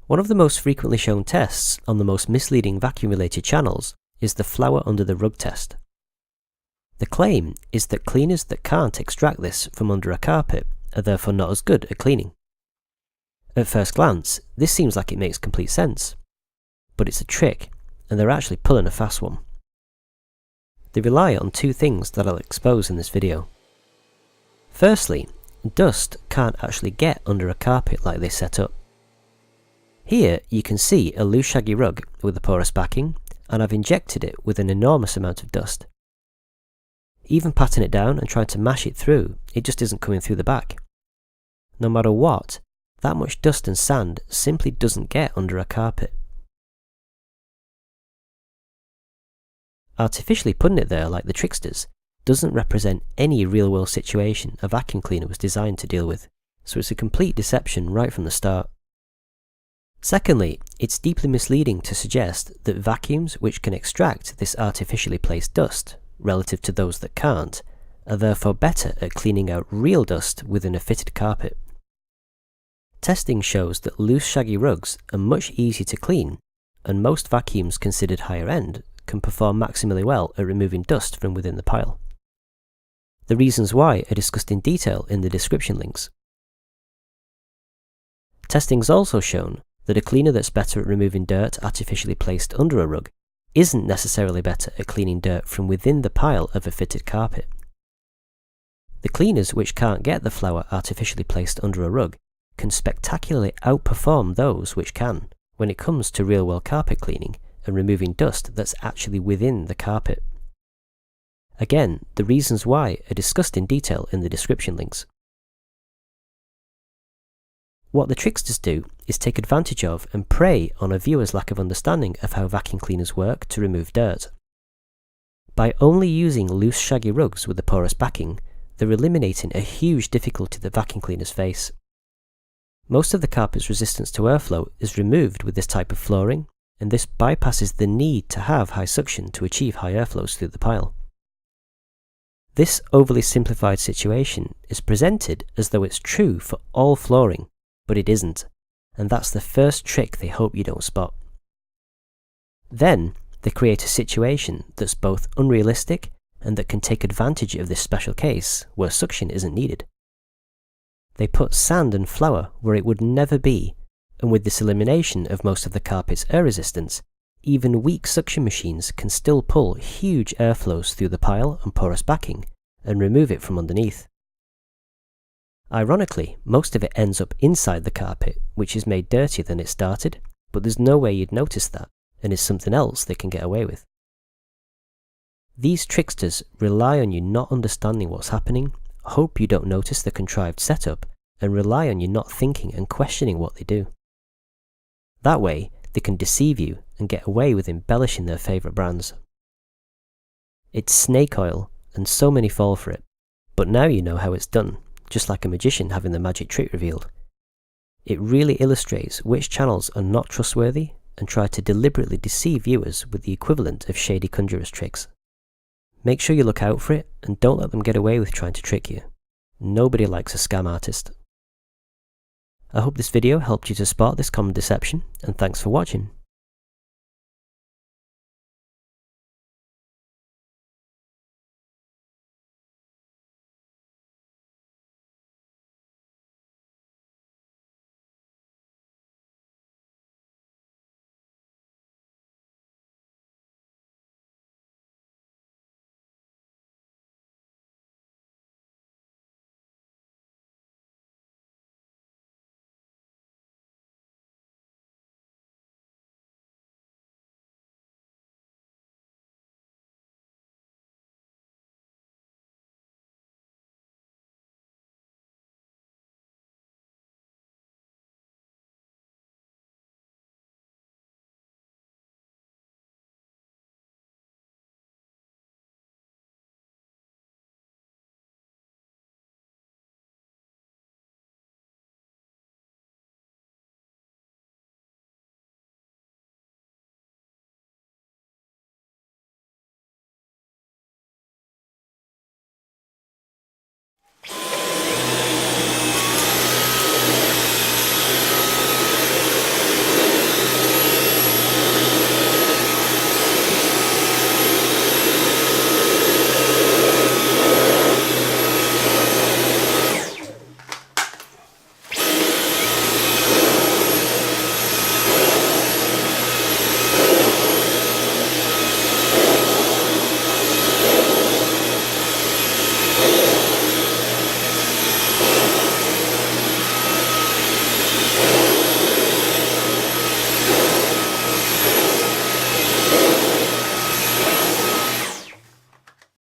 One of the most frequently shown tests on the most misleading vacuum-related channels is the flour under the rug test. The claim is that cleaners that can't extract this from under a carpet are therefore not as good at cleaning. At first glance, this seems like it makes complete sense, but it's a trick, and they're actually pulling a fast one. They rely on two things that I'll expose in this video. Firstly, dust can't actually get under a carpet like they set up. Here you can see a loose shaggy rug with a porous backing, and I've injected it with an enormous amount of dust. Even patting it down and trying to mash it through, it just isn't coming through the back. No matter what, that much dust and sand simply doesn't get under a carpet. Artificially putting it there like the tricksters doesn't represent any real-world situation a vacuum cleaner was designed to deal with, so it's a complete deception right from the start. Secondly, it's deeply misleading to suggest that vacuums which can extract this artificially placed dust, relative to those that can't, are therefore better at cleaning out real dust within a fitted carpet. Testing shows that loose shaggy rugs are much easier to clean, and most vacuums considered higher end can perform maximally well at removing dust from within the pile. The reasons why are discussed in detail in the description links. Testing's also shown that a cleaner that's better at removing dirt artificially placed under a rug isn't necessarily better at cleaning dirt from within the pile of a fitted carpet. The cleaners which can't get the flour artificially placed under a rug can spectacularly outperform those which can when it comes to real-world carpet cleaning and removing dust that's actually within the carpet. Again, the reasons why are discussed in detail in the description links. What the tricksters do is take advantage of and prey on a viewer's lack of understanding of how vacuum cleaners work to remove dirt. By only using loose shaggy rugs with a porous backing, they're eliminating a huge difficulty that vacuum cleaners face. Most of the carpet's resistance to airflow is removed with this type of flooring, and this bypasses the need to have high suction to achieve high airflows through the pile. This overly simplified situation is presented as though it's true for all flooring, but it isn't, and that's the first trick they hope you don't spot. Then, they create a situation that's both unrealistic and that can take advantage of this special case where suction isn't needed. They put sand and flour where it would never be, and with this elimination of most of the carpet's air resistance, even weak suction machines can still pull huge airflows through the pile and porous backing and remove it from underneath. Ironically, most of it ends up inside the carpet, which is made dirtier than it started, but there's no way you'd notice that, and is something else they can get away with. These tricksters rely on you not understanding what's happening, hope you don't notice the contrived setup, and rely on you not thinking and questioning what they do. That way, they can deceive you and get away with embellishing their favourite brands. It's snake oil, and so many fall for it, but now you know how it's done, just like a magician having the magic trick revealed. It really illustrates which channels are not trustworthy and try to deliberately deceive viewers with the equivalent of shady conjurers' tricks. Make sure you look out for it and don't let them get away with trying to trick you. Nobody likes a scam artist. I hope this video helped you to spot this common deception, and thanks for watching.